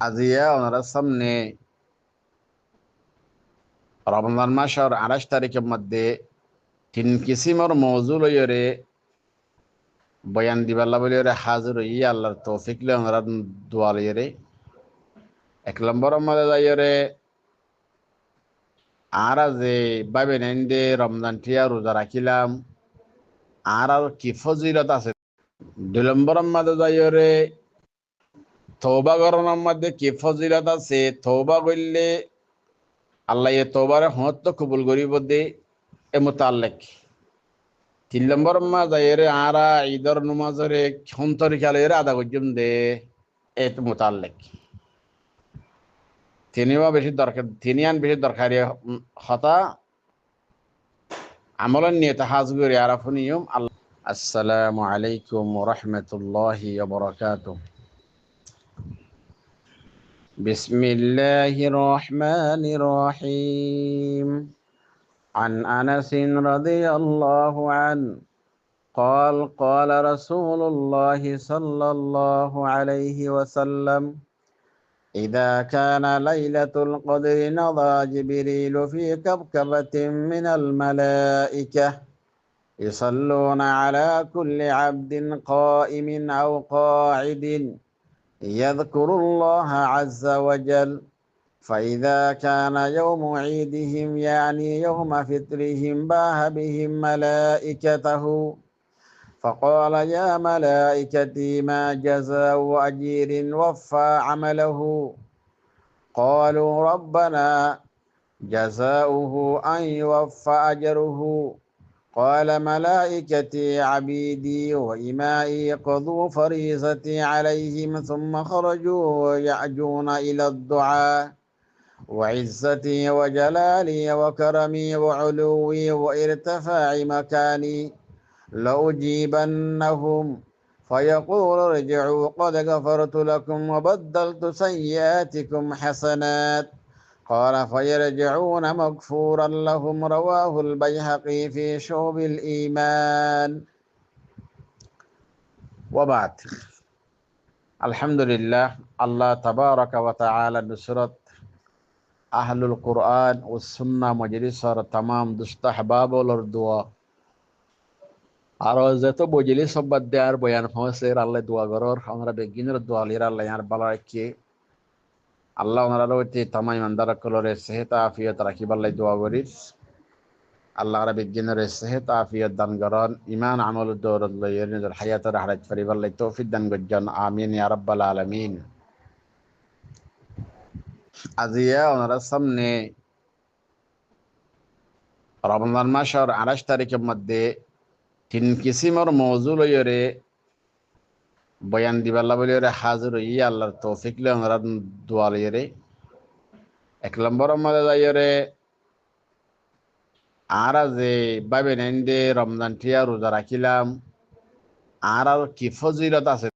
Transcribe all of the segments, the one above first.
আজিয়া ওনারা সামনে রমজান মাসের 28 তারিখের মধ্যে 3 কিসিমর মৌজু লইরে বয়ান দিবাল্লা বলিরে হাজির হই আল্লাহর তৌফিক লে ওনারা দোয়া লইরে 1 নম্বরের মধ্যে যাইরে আর যে বাবে নেন্দে রমজান টিয়া রোজা রাখিলাম আর কি ফজিলত আছে। 2 নম্বরের মধ্যে যাইরে তওবা করানোর মধ্যে কি ফজিলত আছে, তওবা করলে আল্লাহ এ তওবারে হত কবুল করিব দে এ মুতাল্লিক। 3 নম্বরের মধ্যে যাইরে আরা ঈদর নামাজরে খন্তরি খেলে আদা করজুম দে এ মুতাল্লিক। তিনিয়ান বেশি দরকারি হতা আমলের নিয়ে হাজ করে আরাফুনিয়ম আল্লাহ। আসসালামু আলাইকুম ওয়া রাহমাতুল্লাহি ওয়া বারাকাতুহু। বিসমিল্লাহির রহমানির রহিম। عن أنس رضي الله عنه قال قال رسول الله صلى الله عليه وسلم إذا كان ليلة القدر نظر جبريل في كوكبة من الملائكة يصلون على كل عبد قائم أو قاعد يذكر الله عز وجل، فإذا كان يوم عيدهم يعني يوم فطرهم باه بهم ملائكته فقال يا ملائكتي ما جزاء أجير وفى عمله؟ قالوا ربنا جزاؤه أن يوفى أجره. قال ملائكتي عبيدي وإمائي قضوا فريضتي عليهم ثم خرجوا يعجون إلى الدعاء وعزتي وجلالي وكرمي وعلوي وارتفاع مكاني لأجيبنهم فيقول ارجعوا قد غفرت لكم وبدلت سيئاتكم حسنات. قال فيرجعون مغفورا لهم. رواه البيهقي في شعب الإيمان. وبعد، الحمد لله الله تبارك وتعالى نصرت আহলুল কোরআন ও সুন্নাহ মজলিসর तमाम দুষ্ট আহবাব ওর দোয়া আর যত মজলিস সবাদ দেয়ার বয়ান হয়েছে আল্লাহ দোয়া করর আমরা বেগিনের দোয়া লির আল্লাহ ইয়ার বালা রাখি আল্লাহ ওনারা রইতে तमाम ইমানদার কলরে সেহত আফিয়ত রাখিব আল্লাহ দোয়া করিস। আল্লাহ রা বেগিনের সেহত আফিয়ত দান করন, ঈমান আমল দৌলত লইয়ের নিজের হায়াতের হারাত করিব আল্লাহ তৌফিক দান করজন। আমিন ইয়া রাব্বাল আলামিন। আজিয়া ওনারা সামনে রমজান মাসের 28 তারিখের মধ্যে 3 কিসিমর মৌজু লইরে বয়ান দিবাল্লা বলিরে হাজির হই আল্লাহর তৌফিক লে ওনারা দোয়া লইরে 1 নম্বরের মধ্যে যাইরে আর যে বাবে নেন্দে রমজান টিয়া রোজা রাখিলাম আর কি ফজিলত আছে।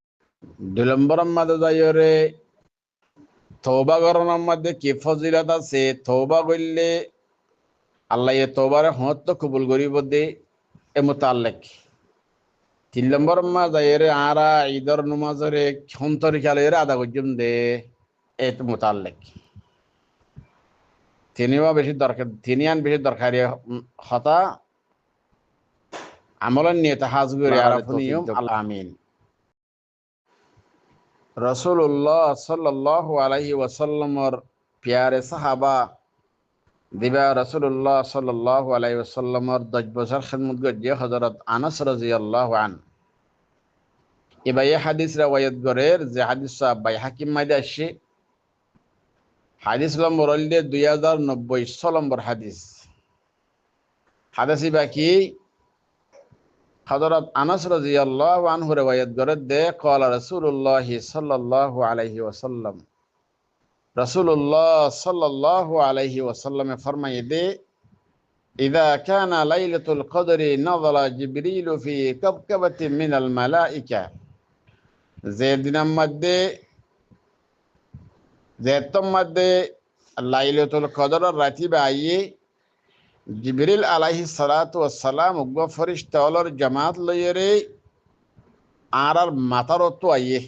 2 নম্বরের মধ্যে যাইরে তওবা করানোর মধ্যে কি ফজিলত আছে, তওবা করলে আল্লাহ এ তওবারে হত কবুল করিব দে এ মুতাল্লিক। 3 নম্বরের মধ্যে যাইরে আরা ঈদর নামাজরে খন্তরি খেলে আদা করজুম দে এ মুতাল্লিক। তিনিয়ান বেশি দরকারি হতা আমলের নিয়ে হাজ করে আরাফুনিয়ম আল্লাহ। আমিন। রাসূলুল্লাহ সাল্লাল্লাহু আলাইহি ওয়াসাল্লামর প্যারে সাহাবা দিবা রাসূলুল্লাহ সাল্লাল্লাহু আলাইহি ওয়াসাল্লামর 10 বছর খিদমত গজিয়ে হযরত আনাস রাদিয়াল্লাহু আন এবাই হাদিস riwayat করের যে হাদিস সাহেব বাইহাকি মাইদা আসে হাদিস নম্বর 2090 নম্বর হাদিস। হাদিসি বাকি হযরত আনাস রাদিয়াল্লাহু আনহু riwayat করে দে قال রাসূলুল্লাহ সাল্লাল্লাহু আলাইহি ওয়াসাল্লাম রাসূলুল্লাহ সাল্লাল্লাহু আলাইহি ওয়াসাল্লাম ফরমায়ে দে إذا كان ليلة القدر نزل جبريل في كوكبة من الملائكة যে দিনের মধ্যে যেতম মধ্যে লাইলাতুল কদরের রাতি আইয়ে জিবরিল আলাইহিস সালাতু ওয়াস সালাম উগ্র ফেরেশতাওয়ালার জামাত লইরে আর মাথার তো আইয়ে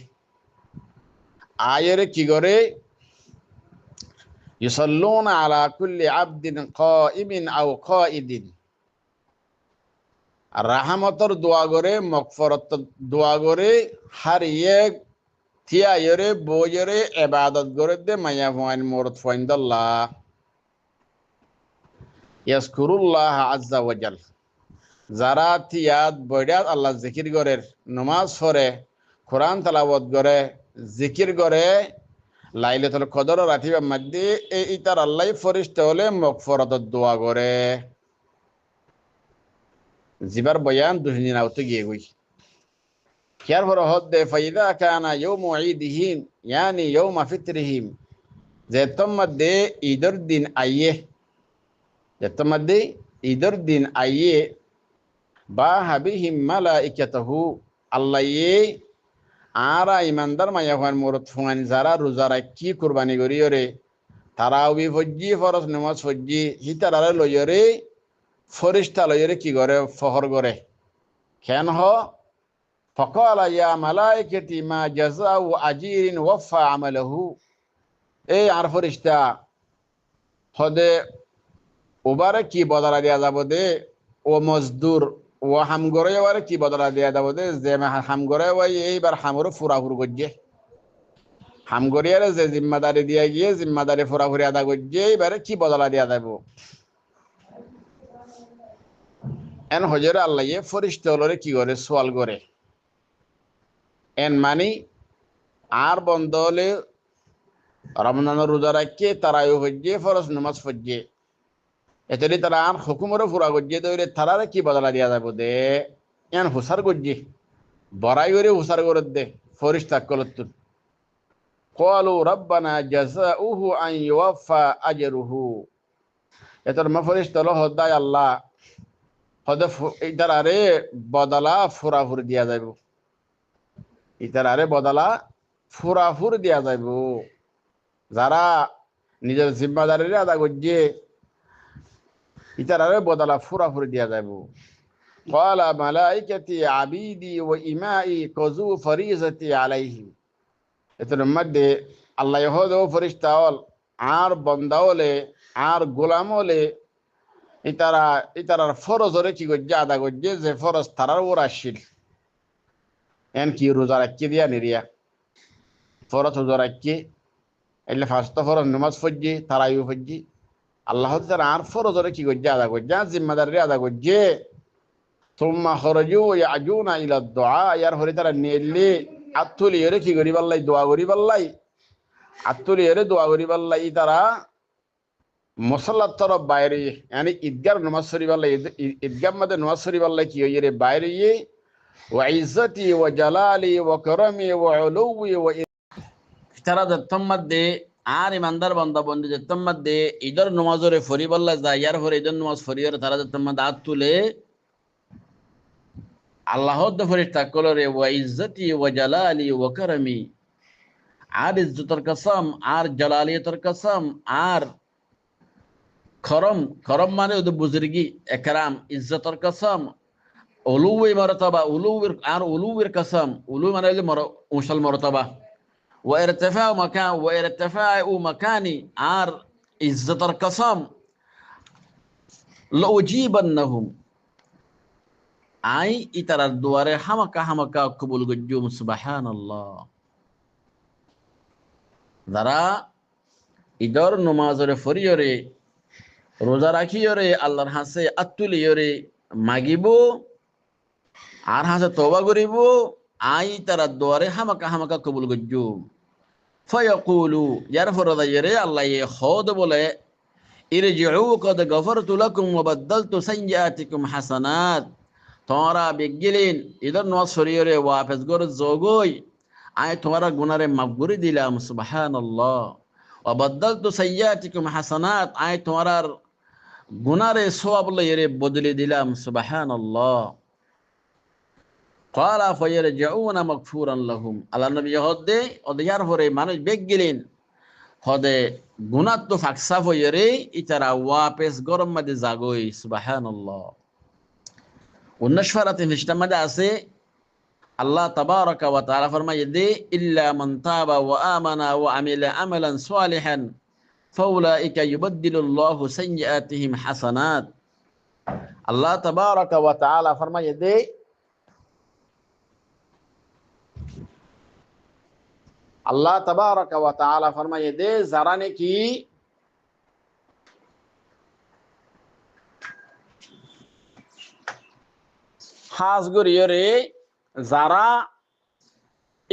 আয়ের কি করে ইউসাল্লুনা আলা কুল্লি আবদিন কাইমিন আও কাইদিন রাহমতর দোয়া করে মগফরত দোয়া করে হার এক থিয়া ইরে বইরে ইবাদত করে দে মায়া ফাইন মুরত ফাইন্দাল্লাহ ইয়াজকুরুল্লাহ আজ্জা ওয়া জাল যারা থিয়াত বইরাত আল্লাহ জিকির করে নামাজ পড়ে কোরআন তেলাওয়াত করে জিকির করে লাইলাতুল কদর রাতিবার মধ্যে এই তার আল্লাহ ফরিশতা হলে মগফরতর দোয়া করে জিবার বয়ান দুহিন আউতে গিয়ে গই কিয়ার পর হদ্দে ফাইদা কানা ইয়াউমু ঈদিহিম ইয়ানি ইয়াউমা ফিতরিহিম যে মধ্যে ঈদের দিন আইয়ে যে মধ্যে ঈদের দিন আইয়ে বা হাবিহিম মালাইকাতুহু আল্লাহ আরা ইমানদার মায়াফান মুরত ফুয়ান যারা রোজা রাখি কুরবানি করিয়রে তারাউবি ফজ্জি ফরজ নামাজ ফজ্জি হিতারারে লইয়রে ফরিশতা লইয়রে কি করে ফহর করে কেন হ ফকাল ইয়া মালাইকাতি মা জাযাউ আজিরিন ওয়াফা আমালহু এই আর ফরিশতা হদে ওবারে কি বদলা দেয়া যাব দে ও মজদুর ও হাম গরে ওরে কি বদলা দেয়া যাব দে যে হাম গরে ওই এইবার হামরো ফুরাফুর গজ্জে হাম গরিয়ারে যে জিম্মাদারি দিয়া গিয়ে জিম্মাদারি ফুরাফুরি আদা গজ্জে এইবারে কি বদলা দেয়া যাব এন হজরে আল্লাহ ফরিশতা হলরে কি করে সওয়াল করে এন মানি আর বন্ধ হলে রমজানের রোজা রাখে তারাও হজ্জে ফরজ নামাজ ফজ্জে এতরি তারা আন হুকুমরে ফুরা গজ্জে দইরে তারারে কি বদলা দিয়া যাব দে এন হুসার গজ্জে বড়াই করে হুসার করে দে ফরিশতা কলতুন ক্বালু রাব্বানা জাযাউহু আন ইউওয়াফা আজরুহু এতর মা ফরিশতা হলো হদায় আল্লাহ হদে ইতারারে বদলা ফুরাফুর দিয়া যাইব ইতারারে বদলা ফুরাফুর দিয়া যাইব যারা নিজের জিম্মাদারি আদা গজ্জে ইতারারে বদলা ফুরাফুর দিয়া যাইব ক্বালা মালাইকাতি আবিদি ওয়া ইমাই কাযু ফরিজাতি আলাইহি এতর মধ্যে আল্লাহ হদে ফরিশতা হল আর বান্দা হলে আর গোলাম হলে ইতারার ফরজরে কি গজ্জে আদা গজ্জে যে ফরজ তারার ওর আসিল এন কি রোজা রাখি দিয়া নিরিয়া ফরজ রোজা রাখি এলে ফার্স্ট ফরজ নামাজ ফজ্জি তারাইও ফজ্জি আল্লাহ তাআলা আর ফরজরে কি গজ্জে আদা গজ্জে জিম্মাদারি আদা গজ্জে থুম্মা খরজু ইয়াজুনা ইলা দুআ ইয়ার হরি তারা নেলি আতুলি এরে কি করি বাল্লাই দোয়া করি বাল্লাই আতুলি এরে দোয়া করি বাল্লাই তারা মুসাল্লার তরফ বাইরে यानी ঈদগাহ নামাজ শরীফ আল্লাহ ঈদগাহ মধ্যে নামাজ শরীফ আল্লাহ কি হইরে বাইরে ওয়া ইজ্জতি ওয়া জালালি ওয়া কারামি ওয়া উলুwi ওয়া তারা যতম মধ্যে আর ইমানদার বান্দা বন্ধু যতম মধ্যে ঈদের নামাজরে ফরিব আল্লাহ যায় ইয়ার পরে ঈদের নামাজ ফরিয়র তারা যতম মধ্যে হাত তুলে আল্লাহর দ ফরিশতা কলরে ওয়া ইজ্জতি ওয়া জালালি ওয়া কারামি আর ইজ্জতের কসম আর জালালিয়তের কসম আর খরম মানে ওদের বুজুর্গি একরাম ইজ্জতের কসম উলুই মর্তবা উলুর কসম উলু মানে উশল মর্তবা ওয়া ইরতিফাউ মাকানি আর ইজ্জতের কসম লাউজিবান্নাহুম আই ইতারার দুয়ারে হামাকা কবুল গজ্জুম সুবহানাল্লাহ যারা ঈদের নামাজরে ফরিয়রে রোজা রাখিয়রে আল্লাহর হাসে আত্তুলিয়রে মাগিব আর হাসে তওবা করিব আই তারা দুয়ারে হামাকা কবুল গজ্জুম ফায়াকুলু ইয়ার ফরদায়রে আল্লাহ খোদ বলে ইরজিউ কদ গফরতু লাকুম ওয়া বাদদালতু সাইয়্যাতিকুম হাসানাত তোমরা বিগিলিন ঈদের নামাজ ফরিয়রে ওয়াফেজ গর জগই আই তোমারা গুনারে মাফ করে দিলাম সুবহানাল্লাহ ওয়া বাদদালতু সাইয়্যাতিকুম হাসানাত আই তোমার গুনারে সওয়াব লইরে বদলে দিলাম সুবহানাল্লাহ ক্বালা ফায়ারজিউনা মাগফুরান লাহুম আল্লাহ নবী হদে ওদিয়ার পরে মানুষ বেগ গেলেন হদে গুনাহ তো ফাকসা হইরে ইতারা ওয়াপেস গরম মধ্যে জাগই সুবহানাল্লাহ 19 ফারাতে ফিস্টার মধ্যে আছে আল্লাহ তাবারাকা ওয়া তাআলা ফরমায় যে ইল্লা মান তাবা ওয়া আমানা ওয়া আমিলা আমালান সালিহান ফাউলাইকা ইউবাদদিলুল্লাহু সাইয়্যাতিহিম হাসানাত। আল্লাহ তাবারাকা ওয়া তাআলা ফরমায় যে আল্লাহ তাবারাকা ওয়া তাআলা ফরমায় যে যারা নাকি হাজ গরিয়রে যারা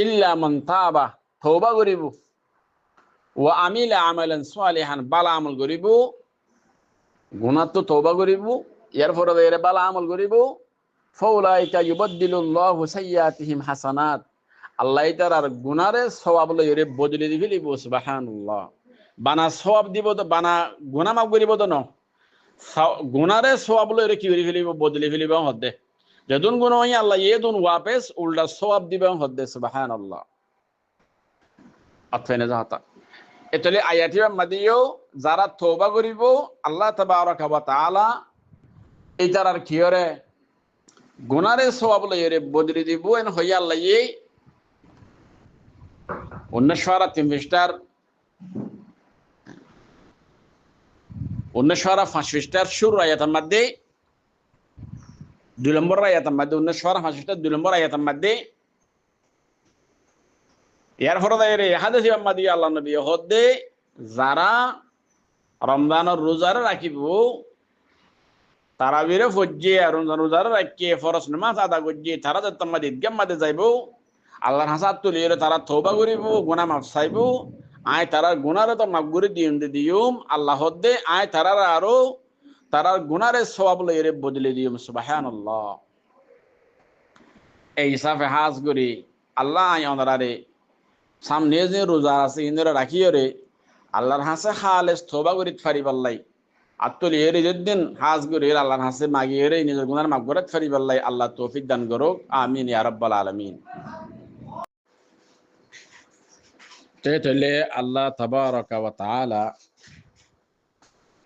ইল্লা মান তাবা তওবা করিব ওয়া আমিলা আমালান সালিহান বালা আমল করিব গুনাহ তো তওবা করিব এর পরে এর বালা আমল করিব ফাউলাইকা ইউবাদদিলুল্লাহু সাইয়্যাতিহিম হাসানাত। আল্লাহ তাআলার গুনারে সওয়াব লইরে বদলে দি ফেলিব। সুবহানাল্লাহ। বানা সওয়াব দিব তো বানা গুনাহ মাফ করিব তো ন গুনারে সওয়াব লইরে কি করি ফেলিব বদলে ফেলিব হদে যদুন গুনাহ হই আল্লাহ ইয়েদুন ওয়াপেস উল্টা সওয়াব দিবে হদে। সুবহানাল্লাহ। আতফেনে যাতা এতলে আয়াতি মাদিও যারা তওবা করিব আল্লাহ তাবারাকা ওয়া তাআলা এই তারার কিয়রে গুনারে সওয়াব লইরে বদলে দিব এন হই আল্লাহ এই 19 পারা 3 পৃষ্ঠার 19 পারা 5 পৃষ্ঠার শুরু আয়াতের মধ্যে 2 নম্বর আয়াতের মধ্যে 19 পারা 5 পৃষ্ঠার 2 নম্বর আয়াতের মধ্যে এর ফরদায়ে হাদিস মাদি আল্লাহ নবী হদে যারা রমজানের রোজার রাখিব তারাবিরে ফজ্জে রমজান রোজার রাখকে ফরজ নামাজ আদা করজে তারা যতমাদি ঈদগাহ মাদে যাইব আল্লাহর হাসাত তুলিয়ে তারা তওবা করিব গুনাহ মাফ চাইব আয় তারার গুনারে তো মাফ করে দিউম আল্লাহ হদে আয় তারার আরো তারার গুনারে সওয়াব লইরে বদলে দিউম। সুবহানাল্লাহ। এই হিসাবে হাজ করি আল্লাহ আয় ওনারে সামনে যে রোজা আছে ইন্দরে রাখিয়রে আল্লাহর হাসে খালেস তওবা করিত পারিবাল্লাই আত্তলি এর যেদিন হাজ করে আল্লাহর হাসে মাগিয়ে নিজের গুনার মাফ করিত পারিবাল্লাই আল্লাহ তৌফিক দান করুক। আমিন ইয়া রাব্বাল আলামিন। তাহলে আল্লাহ তাবারাকা ওয়া তাআলা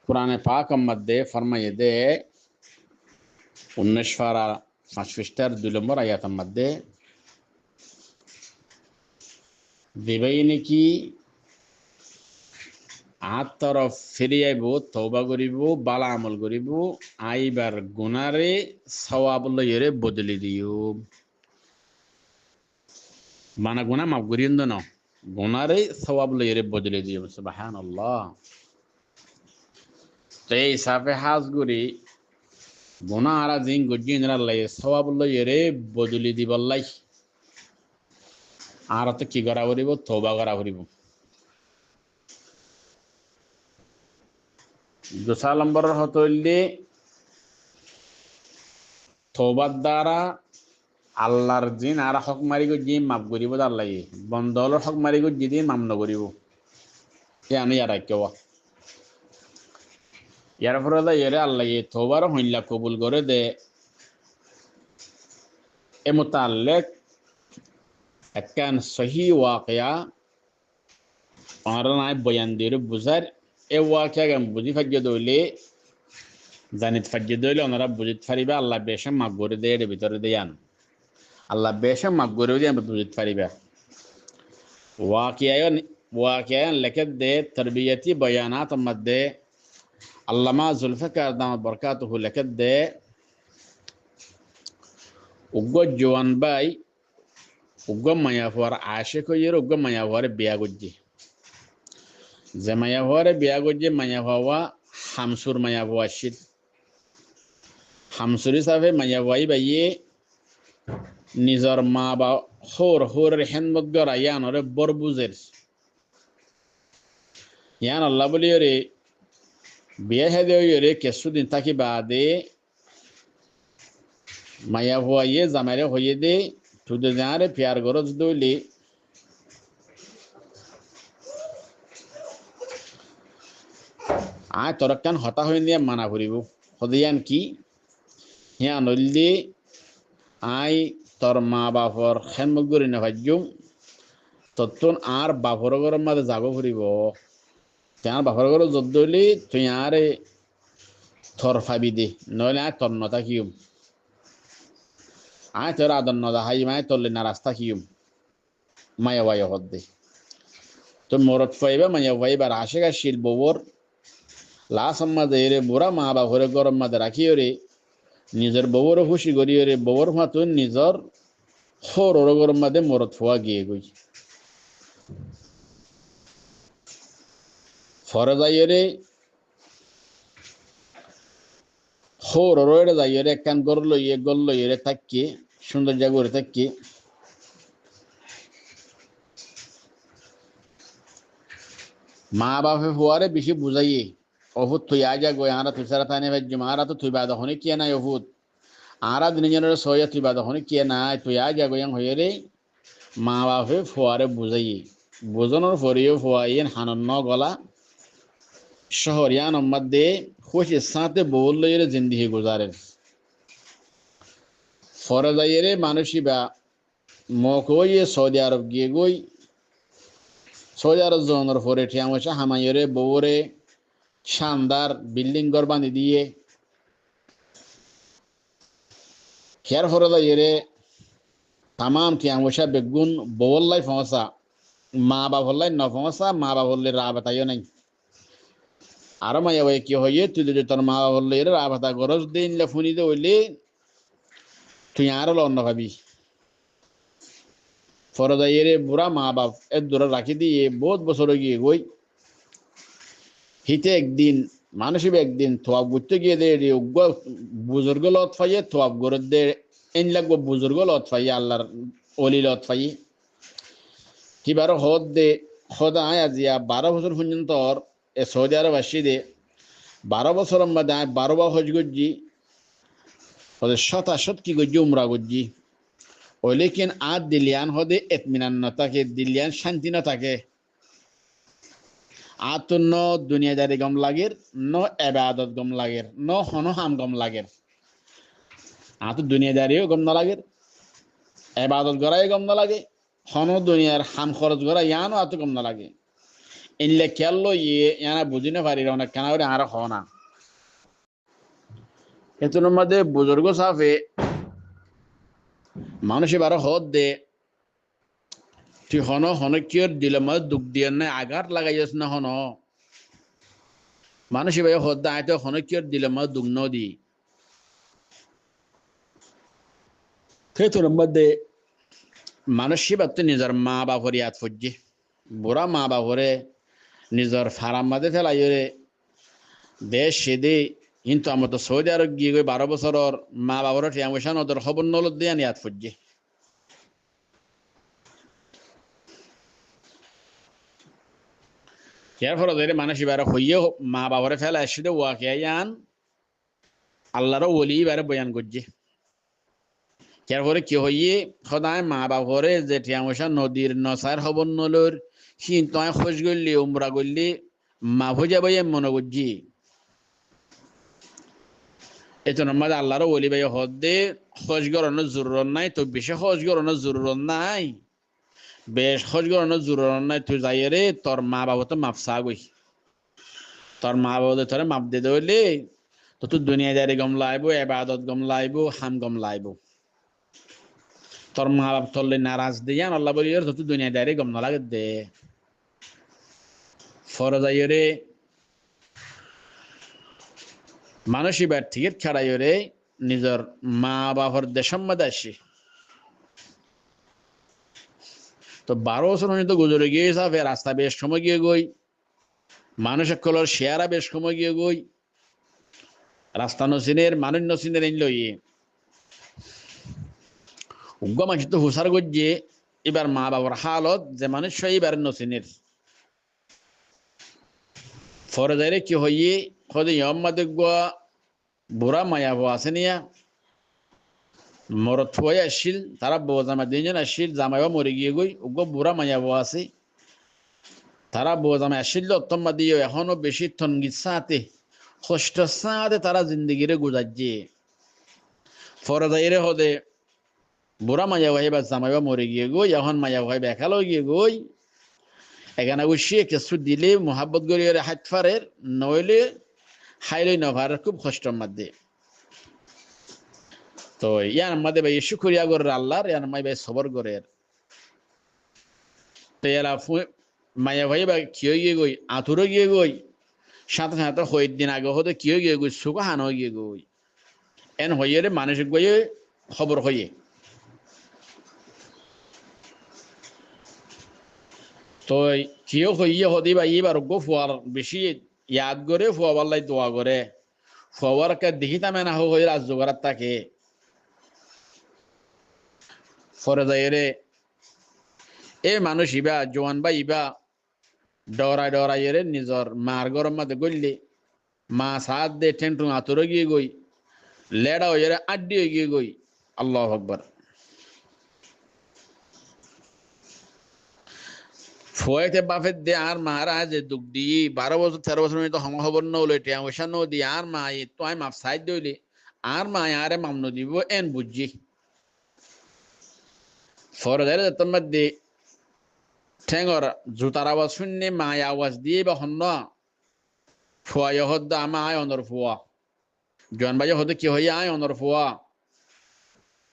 কুরআনে পাকের মধ্যে ফরমায়ে দে 19 পারা 5 পৃষ্ঠার 2 নম্বর আয়াতের মধ্যে দিবাইনে কি আত তরফ ফিরিয়াইব তওবা করিব বালা আমল করিব আইবার গুনারে সওয়াব লইরে বদলে দিও মানা গুনাহ মাফ করিন দন গুনারে সওয়াব লইরে বদলে দিও। সুবহানাল্লাহ। এই সাফে হাজ করি গুনাহ আরা জিন গজিন আল্লাহ সওয়াব লইরে বদলে দিবাল্লাই আর তো কি করা করিব তওবা করা করিব। 2 নম্বরের হতইলে তওবার দ্বারা আল্লাহর জিন আর হক মারি গজি মাফ করিব আল্লাহ বন্দলর হক মারি গজি দিন মাফ নকরিব ইয়ানি আর কেউ ইয়ার পরে এরে আল্লাহ তওবার হইলা কবুল করে দে এ মুতাল্লিক একখান সহি ওয়াকিয়া আর নাই বয়ান দিয়ে বুঝার এ ওয়াকিয়া গাম বুঝি ফাজ্জে দইলে জানিত ফাজ্জে দইলে ওনারা বুঝিত পারিবা আল্লাহ বেশে মাফ করে দে এর ভিতরে দেয়ান আল্লাহ বেশে মাফ করে দিয়ে বুঝিত পারিবা। ওয়াকিয়া লেখে দে তরবিয়তি বয়ানাত মধ্যে আল্লামা জুলফিকার দামাত বরকাতুহু লেখে দে উগ্র জওয়ান বাই উগ্র মায়াফুয়ার আশিক হইয়ের উগ্র মায়াফুয়ারে বিয়া গজ্জি যে মায়াফুয়ারে বিয়া গজ্জি মায়াফুয়া হামসুর মায়াফুয়া শীত হামসুর হিসাবে মায়াফুয়াই বাইয়ে নিজর মা বা হোর হেনমগ্গর ইয়ানরে বরবুজের ইয়ান আল্লাহ বলি রে বিয়া হেদে রে কিছুদিন থাকি বাদে মায়া হইয়ে জামাইরে হইয়ে দে তুদে জারে প্যার গরজ দইলে আয় তরকান হতা হয়ে নিয়ে মানা করিব হদিয়ান কি হিয়া নইলে আয় তোর মা বাপর হেনমগ্গরি না ভাজ্যুম তত্তন আর বাপর ঘরের মাঝে যাব ফুরিব তোমার বাপর ঘর যদ দইলে তুই আরে থর ফাবি দে নইলে আর তর নতা কিউম আয় তোর আদন নদা হাই মায় তল্লি না রাস্তা কিউম মায়া ওয়াই হদ্দে তো মরত ফাইবা মায়া ওয়াইবার আশেগা শিল ববর লাসাম্মা দেরে বুড়া মা বা ঘরে গরম মাদে রাখিও রে নিজের ববরও খুশি করিও রে ববর মাতুন নিজর খোর গরম মাদে মরত ফোয়া গিয়ে গই ফরে যাইও রে খোর রয়ে যাইও রে একখান গর লইয়ে গল লইয়ে রে থাকি সুন্দর জায়গা করে থাকি মা বাপে ফুয়ারে বেশি বুঝাইয়ে অভূত তুই আজা গো আরা তুই সারা তানে ভাই মারা তো তুই বাদ হনে কে নাই অভূত আরা দিনের সয়া তুই বাদ হনে কে নাই তুই আজা গো হয়ে রে মা বাপে ফুয়ারে বুঝাইয়ে বুঝানোর পরেও ফুয়াইয়েন হানন্ন গলা শহরিয়ান মধ্যে খুশির সাথে বল লইয়ে জিন্দিগি গুজারেন ফরে যাইয়ে রে মানুষই বা মকইয়ে সৌদি আরব গিয়ে গই সৌদি আরব জনের পরে ঠিয়ামশা হামাইরে বউরে শানদার বিল্ডিং ঘর বাঁধি দিয়ে খেয়ার ফরে যাইয়ে তামাম ঠিয়ামশা বেগুন বউল্লাই ফসা মা বাবল্লাই ন ফসা মা বাবল্লে রা বাতাইও নাই আরো মাইয়া ভাই কি হইয়ে তুই যদি তোর মা বাবল্লে রা বাতা গরজ দিন ফুনি দে হইলে তুই আরো লন্ন ভাবি ফরদাইয়ের বুড়া মা বাপ এর দূরে রাখি দিয়ে বহুত বছর গিয়ে গই হিতে একদিন মানুষই একদিন থোয়াব ঘুরতে গিয়ে দে বুজুর্গ লত ফাইয়ে থোয়াব গরত দে এন লাগবো বুজুর্গ লত ফাইয়ে আল্লাহর অলি লত ফাইয়ে কিবার হদ দে হদা আয় আজিয়া 12 বছর পর্যন্ত এ সৌদি আরব আসি দে 12 বছরের মধ্যে আয় 12 বার হজ গজ্জি ওদের শত কি গজ্জি উমরা গজ্জি ও লেকিন আর দিলিয়ান হদে এতমিনান ন থাকে দিলিয়ান শান্তি ন থাকে আর তো ন দুনিয়াদারি গম লাগের ন এবাদত গম লাগের ন হন হাম গম লাগের আর তো দুনিয়াদারিও গম না লাগের এবাদত গড়াই গম না লাগে হন দুনিয়ার হাম খরচ গড়া ইয়ানো আর তো গম না লাগে ইনলে খেললো ইয়ে ইয়ানা বুঝি না পারি অনেক কেনা করে আর হনা এতুর মধ্যে বুজুর্গ সাফে মানুষে বারো হদ দে তুই হন কিয়র দিলে মধ্যে দুঃখ দিয়ে নাই আঘাত লাগাইস না হন মানুষে ভাই হদ দে আয়তো হন কিয়র দিলে মধ্যে দুঃখ ন দি সেতুর মধ্যে মানুষই বাড়তে নিজের মা বাপর ইয়াদ ফজ্জি বুড়া মা বাপরে নিজের ফারাম মাঝে ফেলাই দেশ সেদে কিন্তু আমার তো সৌদি আরব গিয়ে গই 12 বছরের মা বাবার টিয়ামশান ওদের খবর নলত দিয়ে ইয়াদ ফজ্জি এর ফলে ধরে মানুষ এবার হইয়ে মা বাবারে ফেলা আসছে ওয়াকে আন আল্লাহরও ওলি এবারে বয়ান করছে এর ফলে কি হইয়ে সদায় মা বাবারে যে টিয়ামশা নদীর নসার খবর নলর কিন্তু আমি খোঁজ করলি উমরা করলি মা ভোজা বইয়ে মনে করছি এত নম্বর আল্লাহরও ওলি ভাই হদে খোঁজ করানোর জরুরত নাই তো বেশি খোঁজ করানোর জরুরত নাই বেশ খোঁজ করানোর জরুরত নাই তুই যাই রে তোর মা বাবা তো মাপসা গই তোর মা বাবা তোরে মাপ দিয়ে দিলে তো তুই দুনিয়াদারি গম লাইব এবাদত গম লাইব হাম গম লাইব তোর মা বাপ তোরলে নারাজ দিয়ান আল্লাহ বলি তো তুই দুনিয়াদারি গম না লাগে দে ফরজ আইরে মানুষ এবার টিকিট ছাড়াই রে নিজের মা বাবার দেশের মধ্যে আসি তো 12 বছর তো গুজরে গিয়ে যাবে রাস্তা বেশ সময় গিয়ে গই মানুষের কলর শেয়ারা বেশ সময় গিয়ে গই রাস্তা নসিনের মানুষ নসিনের এন লইয়ে উগ্র মানুষ তো হুসার গজ্জে এবার মা বাবার হালত যে মানুষ এবার নসিনের ফরজারে কি হইয়ে খদে ইয়ম্মাদে গোয়া বুড়া মায়াবো আছে নিয়া মরত ফুয়াই আসছিল তারা বউ জামা 2 জন আসছিল জামাইবা মরে গিয়ে গই উগ্র বুড়া মায়াবো আছে তারা বউ জামা আসছিল অত্যম্মা দিয়ে এখনো বেশি থনগিত সাথে কষ্ট সাথে তারা জিন্দগিরে গুজাচ্ছে ফরজাইরে হদে বুড়া মায়া ভাই বা জামাইবা মরে গিয়ে গই এখন মায়া ভাই বেখালো গিয়ে গই এখানে বসিয়ে কিছু দিলে মোহাব্বত গড়িয়ে হাত ফারের নইলে হাইলে নভার খুব কষ্টের মধ্যে তো ইয়ার মধ্যে ভাই শুকরিয়া করে আল্লাহর, ইয়ার মাই ভাই সবর করে। তো এরা মায়া ভাই বা কিয় গিয়ে গই আতুরো গিয়ে গই সাথে সাথে হই দিন আগে হতে কিয় গিয়ে গই সুখ হানো গিয়ে গই এন হইয়ে রে মানসিক বইয়ে খবর হইয়ে। তো কিয় হইয়ে হদি বা এবার গো ফুয়ার বেশি ইয়াদ করে ফুয়া বাল্লাই দোয়া করে ফুয়ার কে দেখিতাম না হই রাজ জোগাড়াত তাকে ফরে যায় রে এ মানুষ ইবা জোয়ান বা ইবা ডরাই ডরাই রে নিজর মার গরম মাঝে গললি মা সাত দে টেন্টু আতুরে গিয়ে গই লেডা হয়ে রে আড্ডি হয়ে গিয়ে গই। আল্লাহু আকবার। ফুয়াইতে বাফের দে আর মারা যে দুঃখ দি 12 বছর 13 বছর তো হম খবর নলে টিয়া ওসা ন দি আর মা তো আই মাপ সাইড দইলে আর মা আরে মামনো দিব এন বুঝি ফরদারে তোমার দে ঠেঙ্গর জুতার আওয়াজ শুননে মা আওয়াজ দিয়ে বা হন্ন ফুয়া হদ্দ আমা আয় অনর ফুয়া জন বাজে হতে কি হইয়া আয় অনর ফুয়া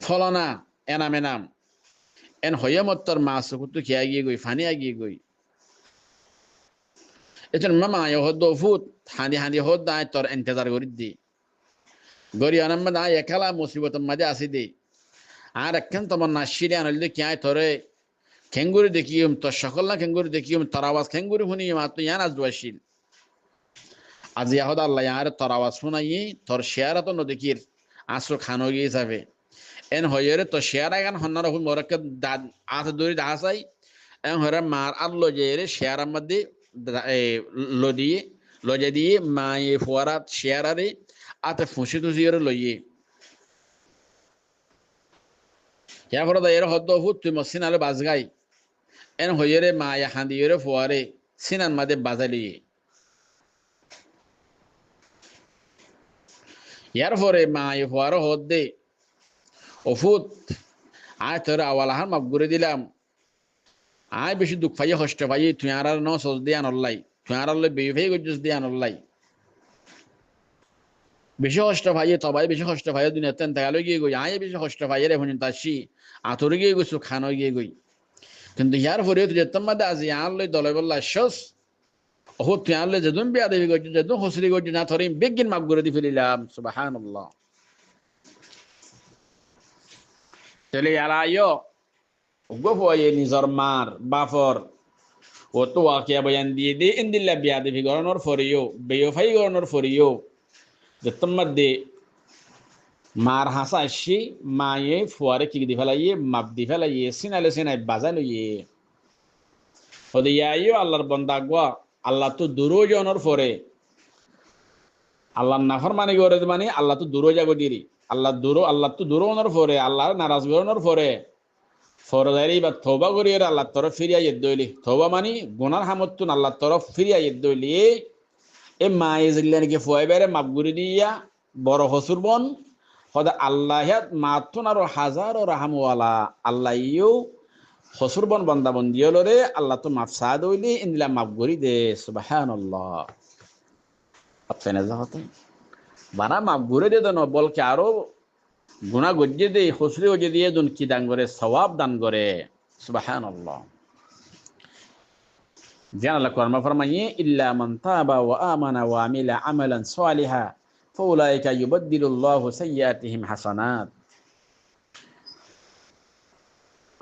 ফলনা এনাম এনাম এন হইয়া মত্তর মা সুকুতু খেয়ে গিয়ে গই ফানি আগিয়ে গই এজন মামা হদ্দ ফুট হাঁদি হাঁদি হদ্দ আয় তোর ইন্তজার করি দি গরি অনাম্মদ আয় একালা মুসিবত মাঝে আসি দে আর একখান তোমার নাশিরে আনলে কি আয় তোরে খেঙ্গুরি দেখিম তোর সকল না খেঙ্গুরি দেখিম তোর আওয়াজ খেঙ্গুরি শুনি মাত্র ইয়ান আজ দোয়াশিল আজ ইয়াহদ আল্লাহ ইয়ার তোর আওয়াজ শুনাই তোর শেয়ার তো নদীকির আসর খানো গিয়ে যাবে এন হয়ে তো শেয়ার এখন হন্নার হুল মরকে আথ দড়ি দাহাসাই এন হরে মার আর লজে রে শেয়ার মধ্যে লদিয়ে লজে দিয়ে মা এ ফোয়ারা শেয়ার আরে আতে ফুসি তুসি ওরে লইয়ে ইয়া ফলে এর হদ্দ হুত তুই মসিন আলো বাজগাই এন হয়ে রে মা ইয়া হাঁদি রে ফোয়ারে সিনান মাদে বাজালিয়ে ইয়ার পরে মা এ ফোয়ারো হদ্দে ওফুত আয় তোর আওয়ালাহার মাপ করে দিলাম আয় বেশি দুঃখ পাইয়ে কষ্ট পাইয়ে তুই আর ন সজ দিয়ে আনল্লাই তুই আর বেয়ে ফেয়ে গজ্জস দিয়ে আনল্লাই বেশি কষ্ট পাইয়ে তবাই বেশি কষ্ট পাইয়ে দুনিয়া তেন তাগালো গিয়ে গই আয় বেশি কষ্ট পাইয়ে রে হুনিন তাসি আতরে গিয়ে গেছো খানো গিয়ে গই কিন্তু ইয়ার পরে তুই যেতাম মাদে আজি আর লই দলে বললা শস ও তুই আর লই যেদুন বিয়া দেবি গজ্জ যেদুন হসরি গজ্জ না থরিম বেগিন মাপ করে দি ফেলিলাম সুবহানাল্লাহ। তাহলে ইয়ারা আইও গো ফয়ে নিজর মার বাফর ও তো ওয়াকিয়া বয়ান দিয়ে দে ইন্দিল্লা বিয়া দেবি গরনর ফরিও বেয়ফাই গরনর ফরিও যে তোমার দে মার হাসা আসি মায়ে ফুয়ারে কি দি ফেলাইয়ে মাপ দি ফেলাইয়ে সিনালে সিনাই বাজা লইয়ে ওদে ইয়াইও আল্লাহর বন্দা গোয়া আল্লাহ তো দূরও জনর ফরে আল্লাহ নাফর মানে গরে মানে আল্লাহ তো দূরও যাগো দিরি আল্লাহ তো দূরও অনর ফরে আল্লাহ নারাজ গরনর ফরে ফরদারি বা থোবা করিয়ে আল্লাহ তরফ ফিরিয়া ইদ্দইলি থোবা মানি গুনার হামতুন আল্লাহ তরফ ফিরিয়া ইদ্দইলি এ মায়ে জিল্লানিকে ফুয়াই বেড়ে মাপ গুরি দিয়া বড় হসুর বন হদা আল্লাহিয়াত মাতুন আরো হাজার রাহামওয়ালা আল্লাহ ইউ হসুর বন বন্দা বন্দিও রে আল্লাহ তো মাফ সাদ হইলি ইন্দিলা মাপ গুরি দে সুবহানাল্লাহ। আপনি যাহতে বানা মাপ গুরে দে দন বলকে আরো গুনাহ গজ্জে দে হসরি গজ্জে দিয়ে দুন কি দান করে সওয়াব দান করে সুবহানাল্লাহ। জান আল্লাহ কোরআন ফরমাইয়ে ইল্লা মান তাবা ওয়া আমানা ওয়া আমিলা আমালান সালিহা ফাউলাইকা ইউবাদদিলুল্লাহু সাইয়্যাতিহিম হাসানাত।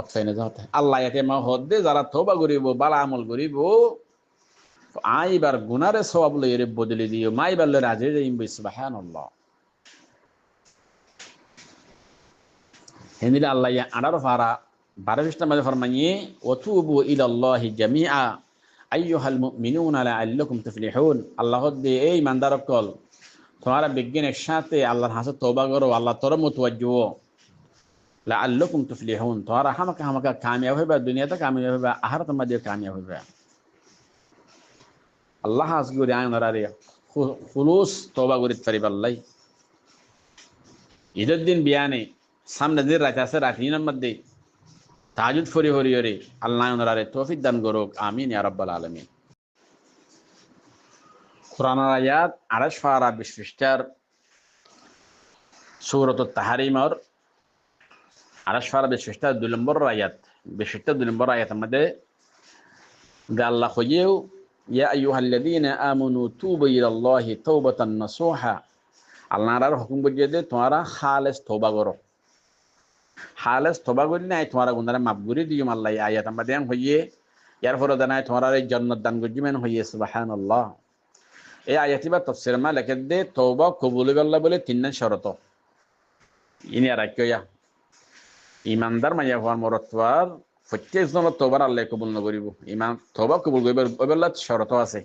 আপনি যাহতে আল্লাহ এতে মা হদ্দে যারা তওবা করিব ভালো আমল করিব আইবার গুনারে সওয়াব লইরে বদলে দিও মাইবার লইরে রাজি যাইম সুবহানাল্লাহ। হেনিলা আল্লাহ ইয়া আনার ফারা 12 পৃষ্ঠার মধ্যে ফরমাইয়ে ওয়াতুবু ইলাল্লাহি জামিআ আইয়ুহাল মুমিনুনা লাআল্লাকুম তুফলিহুন। আল্লাহ হদ্দে এই ইমানদারকল তোমরা বিজ্ঞান একসাথে আল্লাহর হাসে তওবা করো আল্লাহ তরফ মুতওয়াজ্জিহ লাআল্লাকুম তুফলিহুন তোমরা হামাকা কামিয়াব হইবা দুনিয়াতে কামিয়াব হইবা আখিরাতের মধ্যে কামিয়াব হইবা। আল্লাহ আসগুরি আয়নারে খুলুস তওবা করিত পারিবা আল্লাহ ঈদের দিন বিয়ানে সামনে দিন রাত আছে রাখিনের মধ্যে তাহাজ্জুদ ফরি হরিয়রে আল্লাহ আয়নারে তৌফিক দান করুক আমিন ইয়া রাব্বাল আলামিন। কুরআনের আয়াত 28 পারা 20 পৃষ্ঠার সূরাতুত তাহরিমের আরাশ ফারা বিশিষ্ট 2 নম্বর আয়াত, বিশিষ্ট 2 নম্বর আয়াতের মধ্যে আল্লাহ কইয়েও ইয়া আইয়ুহাল্লাযীনা আমানু তুবু ইলাল্লাহি তাওবাতান নাসুহা, আল্লাহর হুকুম বুঝিয়ে দে তোমরা খালেস তওবা করো। খালেস তওবা করলে নাই তোমরা গুনাহ মাফ করে দিও আল্লাহ। আয়াত আমাদের হইয়ে ইয়ার পরে জানায় তোমরা এই জান্নাত দান করবেন হইয়ে সুবহানাল্লাহ। এই আয়াতি বা তাফসীর মা লেখে দে তওবা কবুল আল্লাহ বলে 3 শর্ত ইনি রাখিয়া ইমানদার মাইয়া হওয়ার মরত্বার প্রত্যেক জনের তওবার আল্লাহ কবুল নকরিব। ইমান তওবা কবুল করিবার ওবেলা শর্ত আছে।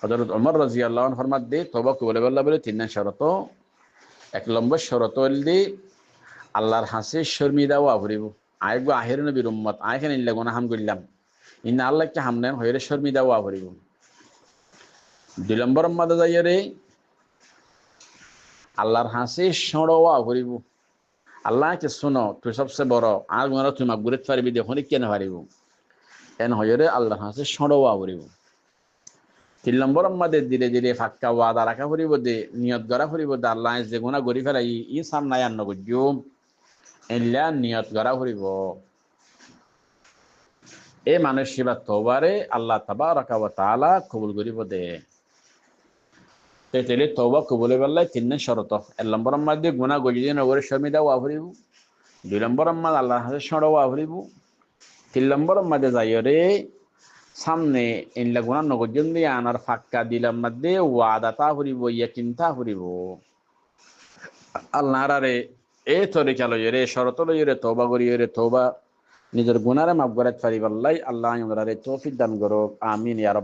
হযরত ওমর রাদিয়াল্লাহু আনহু ফরমাত দে তওবা কবুল আল্লাহ বলে 3 শর্ত। 1 নম্বর শর্ত হইল আল্লাহর হাসে শর্মিদা ওয়া ভরিব। আইগো আখির নবীর উম্মত আইখানে ইল্লা গুনাহ হাম কইলাম ইন্না আল্লাহকে হামনেন হইরে শর্মিদা ওয়া ভরিব। 2 নম্বর মাদা যাইরে আল্লাহর হাসে সড় ওয়া ভরিব। আল্লাহকে শুনো তুই সবচেয়ে বড় আর গুনাহ তুই মাফ করতে পারবি দেখুন কেন পারিব এন হইরে আল্লাহর হাসে সড় ওয়া ভরিব। 3 নম্বর মাদে ধীরে ধীরে ফাক্কা ওয়াদা রাখা ভরিব দে নিয়ত গড়া ভরিব দে আল্লাহ যে গুনাহ করি ফেলাই ই সামনায় আন্ন গজ্জু এল্লা নিয়ত গড়া ভরিব। এ মানুষ সেবা তওবারে আল্লাহ তাবারাকা ওয়া তাআলা কবুল করিব দে। তেলে তওবা কবুল হইবাল্লাই 3 শর্ত। 1 নম্বর মাদে গুনাহ গজিয়ে নগরে শর্মিদা ওয়া ভরিব। 2 নম্বর মাদ আল্লাহর হাসে সড় ওয়া ভরিব। 3 নম্বর মাদে যাইরে সামনে ইল্লা গুনাহ নগজন দিয়ে আনার ফাক্কা দিলাম মধ্যে ওয়াদাতা ভরিব ইয়াকিনতা ভরিব। আল্লাহর আরে এই তরিকা লইরে শরত লইরে তওবা করিরে তওবা নিজের গুনারে মাফ করতে পারিবাল্লাই আল্লাহ আমাদের তৌফিক দান করুক। আমিন ইয়া রাব।